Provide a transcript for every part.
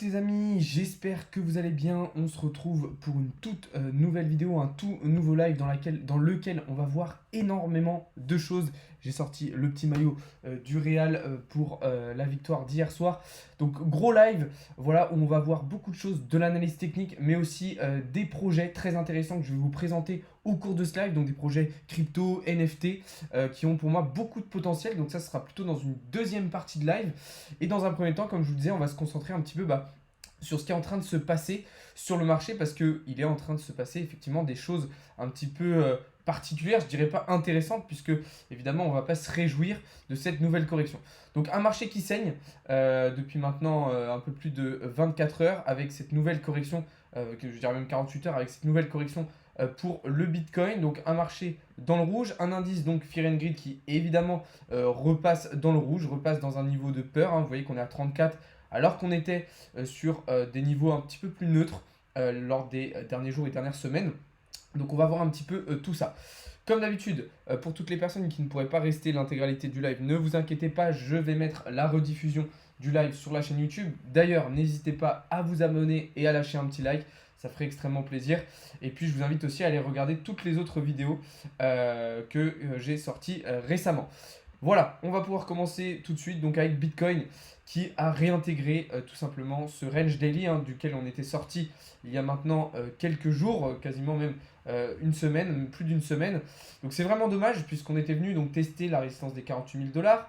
Les amis, j'espère que vous allez bien. On se retrouve pour une toute nouvelle vidéo, un tout nouveau live dans lequel on va voir énormément de choses. J'ai sorti le petit maillot du Real pour la victoire d'hier soir. Donc gros live, voilà, où on va voir beaucoup de choses, de l'analyse technique, mais aussi des projets très intéressants que je vais vous présenter au cours de ce live. Donc des projets crypto, NFT, qui ont pour moi beaucoup de potentiel. Donc ça sera plutôt dans une deuxième partie de live. Et dans un premier temps, comme je vous disais, on va se concentrer un petit peu sur ce qui est en train de se passer sur le marché parce qu'il est en train de se passer effectivement des choses un petit peu particulières, je dirais pas intéressantes, puisque évidemment on ne va pas se réjouir de cette nouvelle correction. Donc un marché qui saigne depuis maintenant un peu plus de 24 heures avec cette nouvelle correction, que je dirais même 48 heures avec cette nouvelle correction pour le Bitcoin. Donc un marché dans le rouge, un indice donc Fear and Greed qui évidemment repasse dans le rouge, repasse dans un niveau de peur, hein. Vous voyez qu'on est à 34 alors qu'on était sur des niveaux un petit peu plus neutres lors des derniers jours et dernières semaines. Donc on va voir un petit peu tout ça. Comme d'habitude, pour toutes les personnes qui ne pourraient pas rester l'intégralité du live, ne vous inquiétez pas, je vais mettre la rediffusion du live sur la chaîne YouTube. D'ailleurs, n'hésitez pas à vous abonner et à lâcher un petit like, ça ferait extrêmement plaisir. Et puis je vous invite aussi à aller regarder toutes les autres vidéos que j'ai sorties récemment. Voilà, on va pouvoir commencer tout de suite donc avec Bitcoin qui a réintégré tout simplement ce range daily, hein, duquel on était sorti il y a maintenant quelques jours, quasiment même une semaine, plus d'une semaine. Donc c'est vraiment dommage puisqu'on était venu donc tester la résistance des 48 000 $.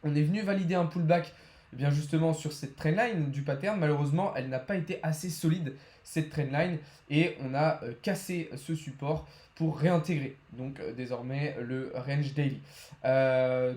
On est venu valider un pullback eh bien justement sur cette trendline du pattern. Malheureusement, elle n'a pas été assez solide, cette trendline, et on a cassé ce support pour réintégrer donc désormais le range daily.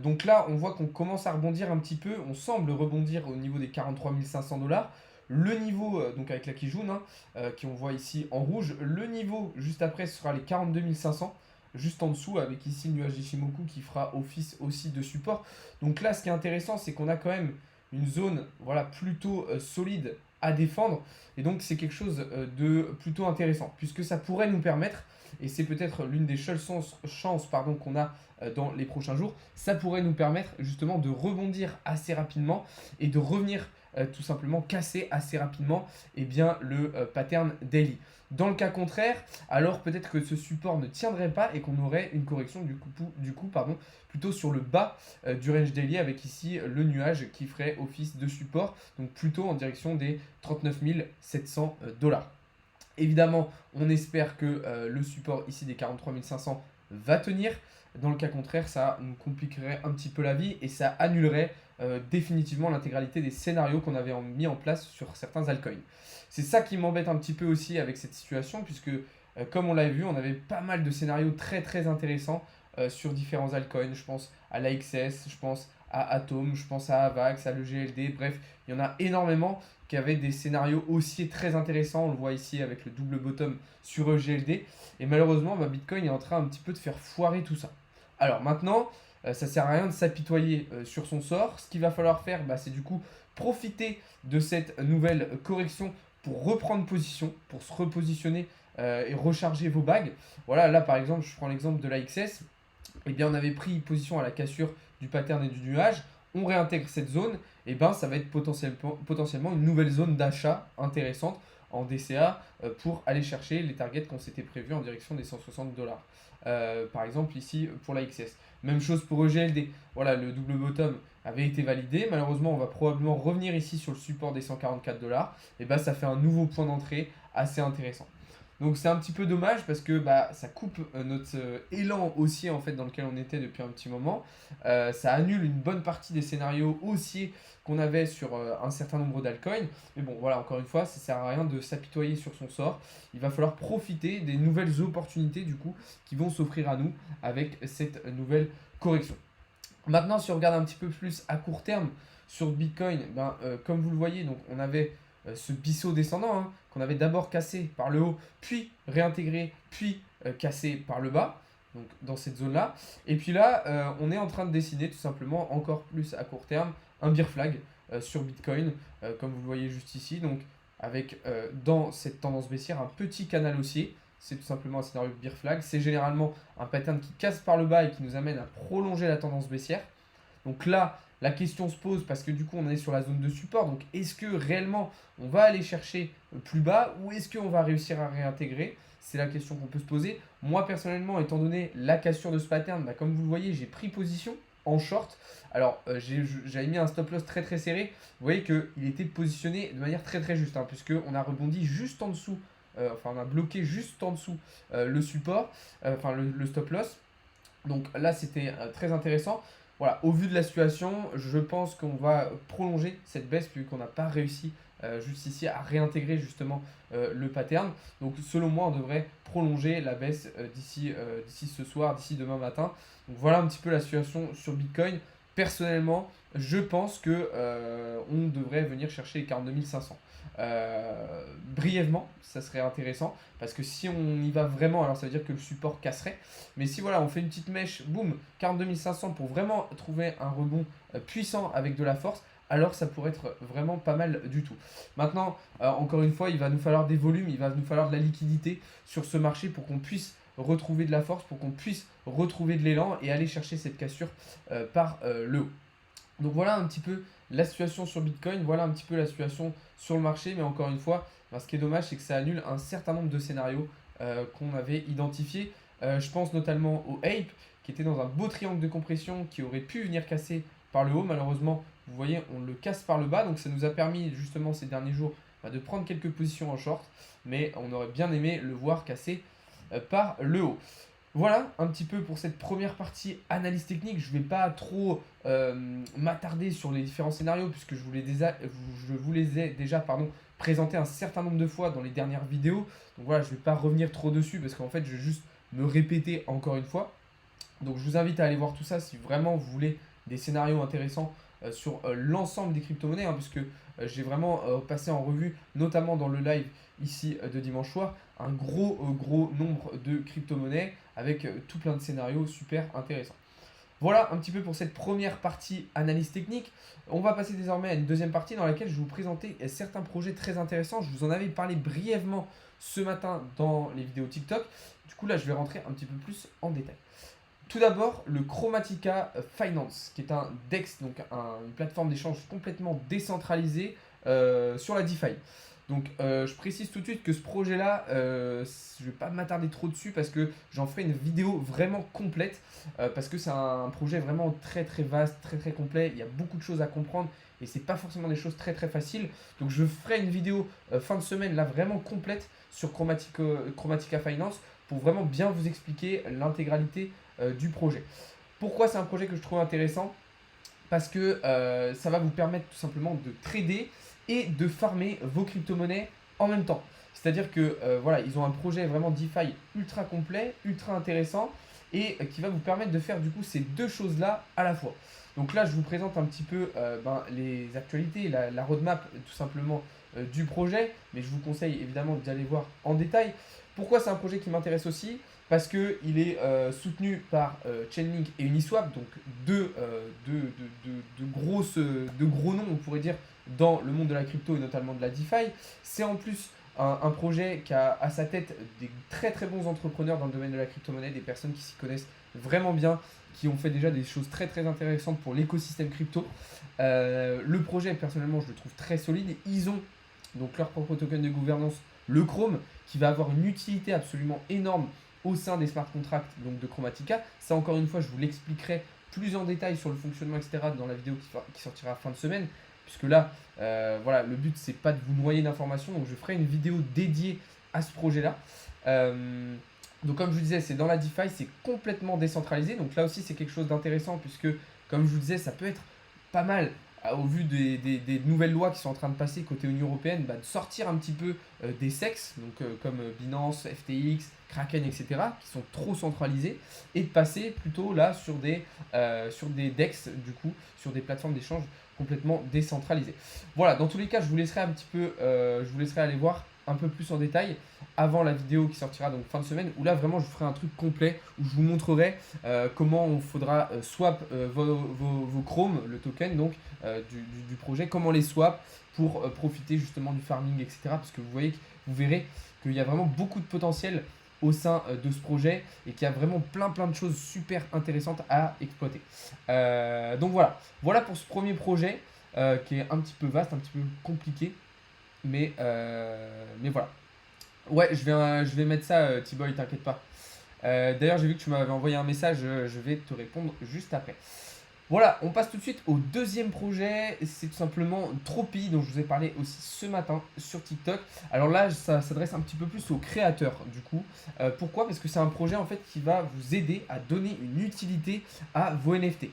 Donc là, on voit qu'on commence à rebondir un petit peu. On semble rebondir au niveau des 43 500 $. Le niveau, donc avec la Kijun, hein, qui on voit ici en rouge, le niveau juste après ce sera les 42 500, juste en dessous, avec ici le nuage d'Ishimoku qui fera office aussi de support. Donc là, ce qui est intéressant, c'est qu'on a quand même une zone voilà, plutôt solide à défendre. Et donc c'est quelque chose de plutôt intéressant, puisque ça pourrait nous permettre, et c'est peut-être l'une des seules chances qu'on a dans les prochains jours, ça pourrait nous permettre justement de rebondir assez rapidement et de revenir tout simplement casser assez rapidement bien, le pattern daily. Dans le cas contraire, alors peut-être que ce support ne tiendrait pas et qu'on aurait une correction plutôt sur le bas du range daily avec ici le nuage qui ferait office de support, donc plutôt en direction des 39 700 $. Évidemment, on espère que le support ici des 43 500 va tenir. Dans le cas contraire, ça nous compliquerait un petit peu la vie et ça annulerait définitivement l'intégralité des scénarios qu'on avait mis en place sur certains altcoins. C'est ça qui m'embête un petit peu aussi avec cette situation, puisque comme on l'a vu, on avait pas mal de scénarios très très intéressants sur différents altcoins. Je pense à l'AXS, je pense à Atom, je pense à Avax, à l'EGLD, bref, il y en a énormément qui avaient des scénarios haussiers très intéressants. On le voit ici avec le double bottom sur EGLD. Et malheureusement, Bitcoin est en train un petit peu de faire foirer tout ça. Alors maintenant, ça sert à rien de s'apitoyer sur son sort. Ce qu'il va falloir faire, c'est du coup profiter de cette nouvelle correction pour reprendre position, pour se repositionner et recharger vos bagues. Voilà, là par exemple, je prends l'exemple de l'AXS. Eh bien, on avait pris position à la cassure du pattern et du nuage. On réintègre cette zone, et ça va être potentiellement une nouvelle zone d'achat intéressante en DCA pour aller chercher les targets qu'on s'était prévus en direction des 160 $. Par exemple ici pour la XS. Même chose pour EGLD. Voilà, le double bottom avait été validé. Malheureusement, on va probablement revenir ici sur le support des 144 $. Et ça fait un nouveau point d'entrée assez intéressant. Donc c'est un petit peu dommage parce que ça coupe notre élan haussier en fait dans lequel on était depuis un petit moment. Ça annule une bonne partie des scénarios haussiers qu'on avait sur un certain nombre d'altcoins. Mais bon voilà, encore une fois, ça sert à rien de s'apitoyer sur son sort. Il va falloir profiter des nouvelles opportunités du coup qui vont s'offrir à nous avec cette nouvelle correction. Maintenant, si on regarde un petit peu plus à court terme sur Bitcoin, comme vous le voyez, donc on avait ce biseau descendant, hein, qu'on avait d'abord cassé par le haut, puis réintégré, puis cassé par le bas, donc dans cette zone-là. Et puis là, on est en train de dessiner tout simplement encore plus à court terme un bear flag sur Bitcoin, comme vous le voyez juste ici, donc avec dans cette tendance baissière un petit canal haussier. C'est tout simplement un scénario de bear flag. C'est généralement un pattern qui casse par le bas et qui nous amène à prolonger la tendance baissière. Donc là, La question se pose parce que du coup on est sur la zone de support. Donc est-ce que réellement on va aller chercher plus bas ou est-ce qu'on va réussir à réintégrer? C'est la question qu'on peut se poser. Moi personnellement, étant donné la cassure de ce pattern, bah, comme vous le voyez, j'ai pris position en short. Alors j'avais mis un stop loss très très serré. Vous voyez qu'il était positionné de manière très très juste, hein, puisqu'on a rebondi juste en dessous, enfin on a bloqué juste en dessous le support, enfin le stop loss. Donc là, c'était très intéressant. Voilà, au vu de la situation, je pense qu'on va prolonger cette baisse vu qu'on n'a pas réussi juste ici à réintégrer justement le pattern. Donc selon moi, on devrait prolonger la baisse d'ici ce soir, d'ici demain matin. Donc voilà un petit peu la situation sur Bitcoin. Personnellement, je pense que on devrait venir chercher les 42 500. Brièvement, ça serait intéressant parce que si on y va vraiment, alors ça veut dire que le support casserait. Mais si voilà, on fait une petite mèche, boum, 42 500 pour vraiment trouver un rebond puissant avec de la force, alors ça pourrait être vraiment pas mal du tout. Maintenant, encore une fois, il va nous falloir des volumes, il va nous falloir de la liquidité sur ce marché pour qu'on puisse retrouver de la force, pour qu'on puisse retrouver de l'élan et aller chercher cette cassure par le haut. Donc voilà un petit peu la situation sur Bitcoin, voilà un petit peu la situation sur le marché, mais encore une fois, ben, ce qui est dommage, c'est que ça annule un certain nombre de scénarios qu'on avait identifiés. Je pense notamment au Ape, qui était dans un beau triangle de compression, qui aurait pu venir casser par le haut. Malheureusement, vous voyez, on le casse par le bas, donc ça nous a permis justement ces derniers jours de prendre quelques positions en short, mais on aurait bien aimé le voir casser par le haut. Voilà un petit peu pour cette première partie analyse technique. Je ne vais pas trop m'attarder sur les différents scénarios puisque je vous les ai déjà présentés un certain nombre de fois dans les dernières vidéos. Donc voilà, je ne vais pas revenir trop dessus parce qu'en fait, je vais juste me répéter encore une fois. Donc je vous invite à aller voir tout ça si vraiment vous voulez des scénarios intéressants sur l'ensemble des crypto-monnaies, hein, puisque j'ai vraiment passé en revue, notamment dans le live ici de dimanche soir, un gros nombre de crypto-monnaies avec tout plein de scénarios super intéressants. Voilà un petit peu pour cette première partie analyse technique. On va passer désormais à une deuxième partie dans laquelle je vais vous présenter certains projets très intéressants. Je vous en avais parlé brièvement ce matin dans les vidéos TikTok. Du coup là, je vais rentrer un petit peu plus en détail. Tout d'abord, le Chromatica Finance, qui est un DEX, donc une plateforme d'échange complètement décentralisée sur la DeFi. Donc, je précise tout de suite que ce projet-là, je ne vais pas m'attarder trop dessus parce que j'en ferai une vidéo vraiment complète parce que c'est un projet vraiment très vaste, très complet. Il y a beaucoup de choses à comprendre et c'est pas forcément des choses très faciles. Donc, je ferai une vidéo fin de semaine là vraiment complète sur Chromatica Finance pour vraiment bien vous expliquer l'intégralité du projet. Pourquoi c'est un projet que je trouve intéressant? Parce que ça va vous permettre tout simplement de trader et de farmer vos crypto-monnaies en même temps. C'est-à-dire que voilà, ils ont un projet vraiment DeFi ultra complet, ultra intéressant et qui va vous permettre de faire du coup ces deux choses-là à la fois. Donc là, je vous présente un petit peu les actualités, la roadmap tout simplement du projet, mais je vous conseille évidemment d'aller voir en détail. Pourquoi c'est un projet qui m'intéresse aussi? Parce qu'il est soutenu par Chainlink et Uniswap, donc de gros noms, on pourrait dire, dans le monde de la crypto et notamment de la DeFi. C'est en plus un projet qui a à sa tête des très bons entrepreneurs dans le domaine de la crypto-monnaie, des personnes qui s'y connaissent vraiment bien, qui ont fait déjà des choses très intéressantes pour l'écosystème crypto. Le projet, personnellement, je le trouve très solide. Ils ont donc leur propre token de gouvernance, le Chrome, qui va avoir une utilité absolument énorme au sein des smart contracts donc de Chromatica. Ça, encore une fois, je vous l'expliquerai plus en détail sur le fonctionnement, etc. dans la vidéo qui sortira fin de semaine. Puisque là, voilà, le but, c'est pas de vous noyer d'informations. Donc, je ferai une vidéo dédiée à ce projet-là. Donc, comme je vous disais, c'est dans la DeFi, c'est complètement décentralisé. Donc, là aussi, c'est quelque chose d'intéressant puisque, comme je vous disais, ça peut être pas mal au vu des nouvelles lois qui sont en train de passer côté Union Européenne, de sortir un petit peu des SEX, donc, comme Binance, FTX, Kraken, etc., qui sont trop centralisés, et de passer plutôt là sur des DEX, du coup, sur des plateformes d'échange complètement décentralisées. Voilà, dans tous les cas, je vous laisserai aller voir un peu plus en détail avant la vidéo qui sortira donc fin de semaine, où là vraiment je vous ferai un truc complet où je vous montrerai comment on faudra swap vos Chrome, le token donc du projet, comment les swap pour profiter justement du farming, etc. Parce que vous verrez qu'il y a vraiment beaucoup de potentiel au sein de ce projet et qui a vraiment plein de choses super intéressantes à exploiter. Donc voilà pour ce premier projet qui est un petit peu vaste, un petit peu compliqué, mais voilà. Ouais, je vais mettre ça, T-Boy, t'inquiète pas. D'ailleurs, j'ai vu que tu m'avais envoyé un message, je vais te répondre juste après. Voilà, on passe tout de suite au deuxième projet, c'est tout simplement Tropi, dont je vous ai parlé aussi ce matin sur TikTok. Alors là, ça s'adresse un petit peu plus aux créateurs du coup. Pourquoi? Parce que c'est un projet en fait qui va vous aider à donner une utilité à vos NFT.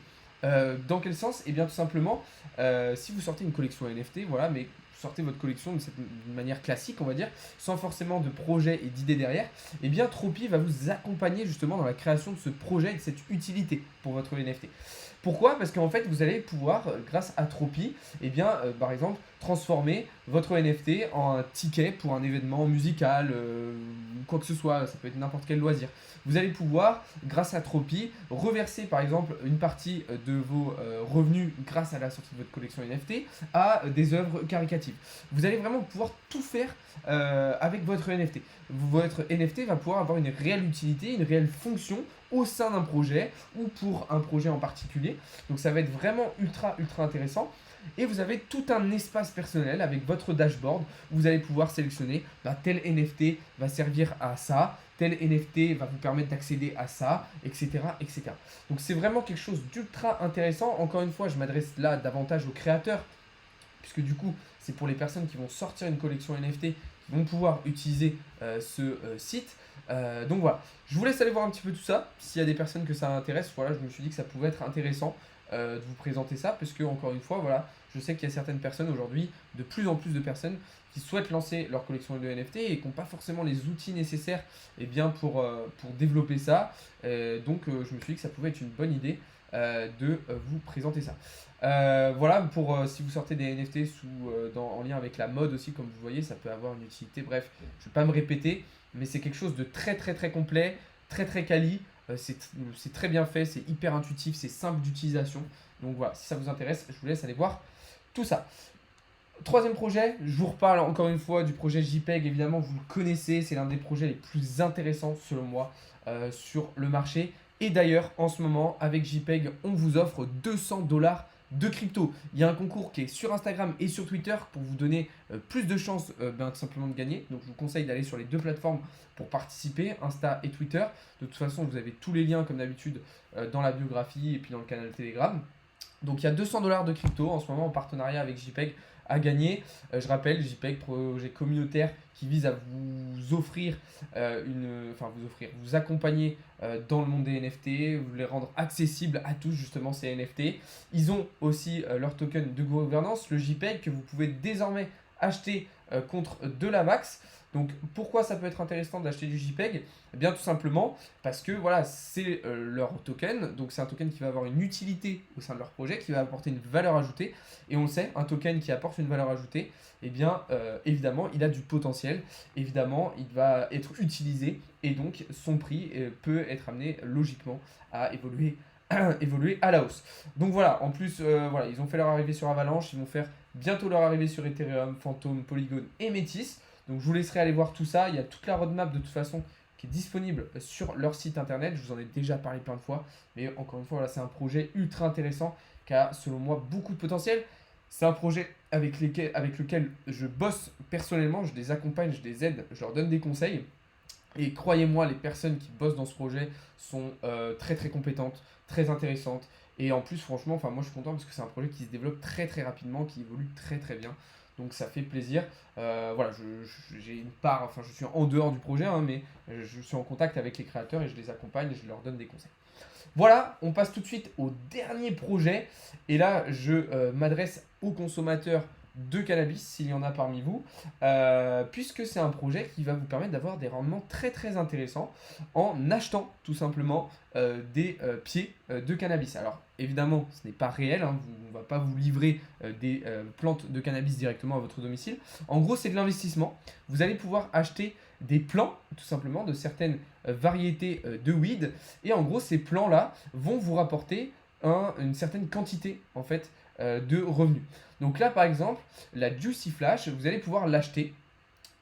Dans quel sens? Eh bien tout simplement, si vous sortez une collection NFT, voilà, mais sortez votre collection d'une manière classique, on va dire, sans forcément de projet et d'idées derrière, eh bien Tropi va vous accompagner justement dans la création de ce projet et de cette utilité pour votre NFT. Pourquoi? Parce qu'en fait, vous allez pouvoir, grâce à Tropi, eh bien, par exemple, transformer votre NFT en un ticket pour un événement musical, quoi que ce soit, ça peut être n'importe quel loisir. Vous allez pouvoir, grâce à Tropi, reverser par exemple une partie de vos revenus grâce à la sortie de votre collection NFT à des œuvres caricatives. Vous allez vraiment pouvoir tout faire avec votre NFT. Votre NFT va pouvoir avoir une réelle utilité, une réelle fonction au sein d'un projet ou pour un projet en particulier. Donc ça va être vraiment ultra intéressant. Et vous avez tout un espace personnel avec votre dashboard où vous allez pouvoir sélectionner tel NFT va servir à ça, tel NFT va vous permettre d'accéder à ça, etc. etc. Donc c'est vraiment quelque chose d'ultra intéressant. Encore une fois, je m'adresse là davantage aux créateurs, puisque du coup, c'est pour les personnes qui vont sortir une collection NFT qui vont pouvoir utiliser ce site. Donc voilà, je vous laisse aller voir un petit peu tout ça. S'il y a des personnes que ça intéresse, voilà, je me suis dit que ça pouvait être intéressant de vous présenter ça, parce que encore une fois, voilà, je sais qu'il y a certaines personnes aujourd'hui, de plus en plus de personnes qui souhaitent lancer leur collection de NFT et qui n'ont pas forcément les outils nécessaires pour développer ça. Donc je me suis dit que ça pouvait être une bonne idée de vous présenter ça. Voilà pour si vous sortez des NFT en lien avec la mode aussi, comme vous voyez, ça peut avoir une utilité. Bref, je ne vais pas me répéter, mais c'est quelque chose de très complet, très quali. C'est très bien fait, c'est hyper intuitif, c'est simple d'utilisation. Donc voilà, si ça vous intéresse, je vous laisse aller voir tout ça. Troisième projet, je vous reparle encore une fois du projet JPEG. Évidemment, vous le connaissez, c'est l'un des projets les plus intéressants selon moi sur le marché. Et d'ailleurs, en ce moment, avec JPEG, on vous offre 200$ de crypto. Il y a un concours qui est sur Instagram et sur Twitter pour vous donner plus de chances tout simplement de gagner. Donc je vous conseille d'aller sur les deux plateformes pour participer, Insta et Twitter. De toute façon, vous avez tous les liens comme d'habitude dans la biographie et puis dans le canal Telegram. Donc il y a 200$ de crypto en ce moment en partenariat avec JPEG à gagner. Je rappelle, JPEG, projet communautaire qui vise à vous offrir, vous accompagner dans le monde des NFT, vous les rendre accessibles à tous justement ces NFT. Ils ont aussi leur token de gouvernance, le JPEG, que vous pouvez désormais acheter contre de la VAX. Donc pourquoi ça peut être intéressant d'acheter du JPEG? Eh bien tout simplement parce que voilà, c'est leur token, donc c'est un token qui va avoir une utilité au sein de leur projet, qui va apporter une valeur ajoutée. Et on le sait, un token qui apporte une valeur ajoutée, eh bien évidemment il a du potentiel, évidemment il va être utilisé et donc son prix peut être amené logiquement à évoluer à la hausse. Donc voilà, en plus, voilà, ils ont fait leur arrivée sur Avalanche, ils vont faire bientôt leur arrivée sur Ethereum, Phantom, Polygon et Métis. Donc je vous laisserai aller voir tout ça. Il y a toute la roadmap de toute façon qui est disponible sur leur site internet. Je vous en ai déjà parlé plein de fois. Mais encore une fois, voilà, c'est un projet ultra intéressant qui a selon moi beaucoup de potentiel. C'est un projet avec lequel je bosse personnellement. Je les accompagne, je les aide, je leur donne des conseils. Et croyez-moi, les personnes qui bossent dans ce projet sont très compétentes, très intéressantes. Et en plus, franchement, moi je suis content parce que c'est un projet qui se développe très rapidement, qui évolue très bien. Donc ça fait plaisir. Voilà, j'ai une part, je suis en dehors du projet, hein, mais je suis en contact avec les créateurs et je les accompagne et je leur donne des conseils. Voilà, on passe tout de suite au dernier projet. Et là, je m'adresse aux consommateurs de cannabis, s'il y en a parmi vous, puisque c'est un projet qui va vous permettre d'avoir des rendements très intéressants en achetant tout simplement des pieds de cannabis. Alors évidemment, ce n'est pas réel, hein, on ne va pas vous livrer des plantes de cannabis directement à votre domicile. En gros, c'est de l'investissement. Vous allez pouvoir acheter des plants, tout simplement, de certaines variétés de weed. Et en gros, ces plants-là vont vous rapporter une certaine quantité, en fait, de revenus. Donc là, par exemple, la Juicy Flash, vous allez pouvoir l'acheter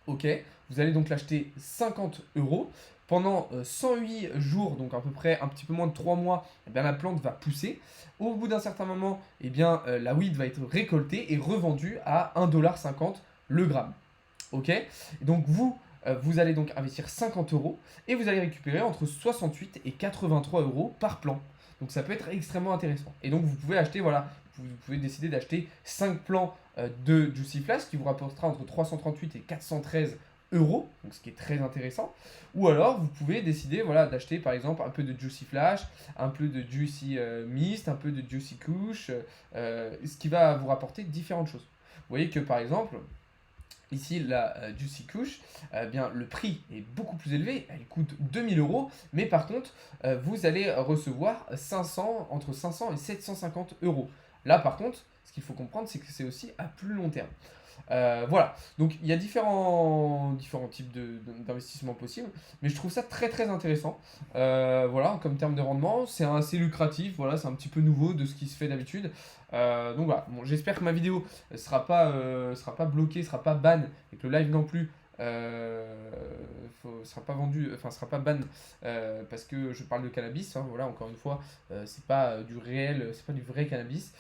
Ok, vous allez donc l'acheter 50 euros. Pendant 108 jours, donc à peu près un petit peu moins de 3 mois, eh bien, la plante va pousser. Au bout d'un certain moment, eh bien, la weed va être récoltée et revendue à 1,50 $ le gramme. Ok. Donc vous allez donc investir 50 euros et vous allez récupérer entre 68 et 83 euros par plan. Donc ça peut être extrêmement intéressant. Et donc vous pouvez acheter, voilà, vous pouvez décider d'acheter 5 plans de Juicy Flash qui vous rapportera entre 338 et 413 euros, donc ce qui est très intéressant. Ou alors vous pouvez décider, voilà, d'acheter par exemple un peu de Juicy Flash, un peu de Juicy Mist, un peu de Juicy Kush, ce qui va vous rapporter différentes choses. Vous voyez que par exemple, ici, la Juicy Kush, bien, le prix est beaucoup plus élevé, elle coûte 2000 euros, mais par contre, vous allez recevoir entre 500 et 750 euros. Là, par contre, ce qu'il faut comprendre, c'est que c'est aussi à plus long terme. Voilà, donc il y a différents types d'investissements possibles, mais je trouve ça très très intéressant. Voilà, comme terme de rendement, c'est assez lucratif, voilà, c'est un petit peu nouveau de ce qui se fait d'habitude. Donc voilà, bon, j'espère que ma vidéo sera pas bloquée, sera pas ban, et que le live non plus. Sera pas vendu, enfin sera pas ban parce que je parle de cannabis, hein, voilà, encore une fois, c'est pas du réel, c'est pas du vrai cannabis.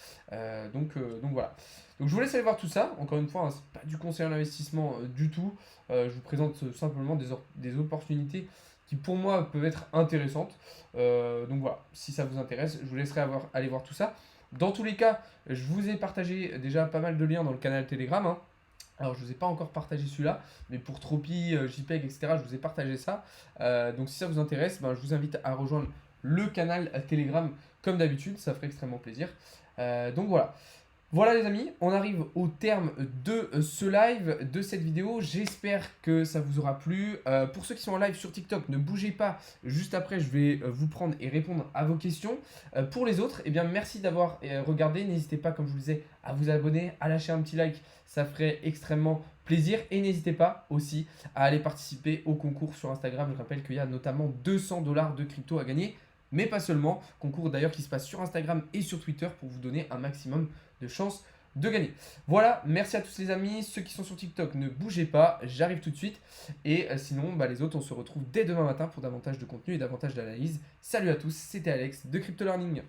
Donc voilà. Donc je vous laisse aller voir tout ça. Encore une fois, hein, c'est pas du conseil en investissement du tout. Je vous présente simplement des opportunités qui pour moi peuvent être intéressantes. Donc voilà, si ça vous intéresse, je vous laisserai aller voir tout ça. Dans tous les cas, je vous ai partagé déjà pas mal de liens dans le canal Telegram, hein. Alors je ne vous ai pas encore partagé celui-là, mais pour Tropi, JPEG, etc., je vous ai partagé ça. Donc si ça vous intéresse, ben, je vous invite à rejoindre le canal Telegram comme d'habitude, ça ferait extrêmement plaisir. Donc voilà. Voilà les amis, on arrive au terme de ce live, de cette vidéo. J'espère que ça vous aura plu. Pour ceux qui sont en live sur TikTok, ne bougez pas. Juste après, je vais vous prendre et répondre à vos questions. Pour les autres, eh bien, merci d'avoir regardé. N'hésitez pas, comme je vous disais, à vous abonner, à lâcher un petit like. Ça ferait extrêmement plaisir. Et n'hésitez pas aussi à aller participer au concours sur Instagram. Je rappelle qu'il y a notamment 200 $ de crypto à gagner. Mais pas seulement. Concours d'ailleurs qui se passe sur Instagram et sur Twitter pour vous donner un maximum de chances de gagner. Voilà, merci à tous les amis. Ceux qui sont sur TikTok, ne bougez pas, j'arrive tout de suite. Et sinon, les autres, on se retrouve dès demain matin pour davantage de contenu et davantage d'analyse. Salut à tous, c'était Alex de Crypto Learning.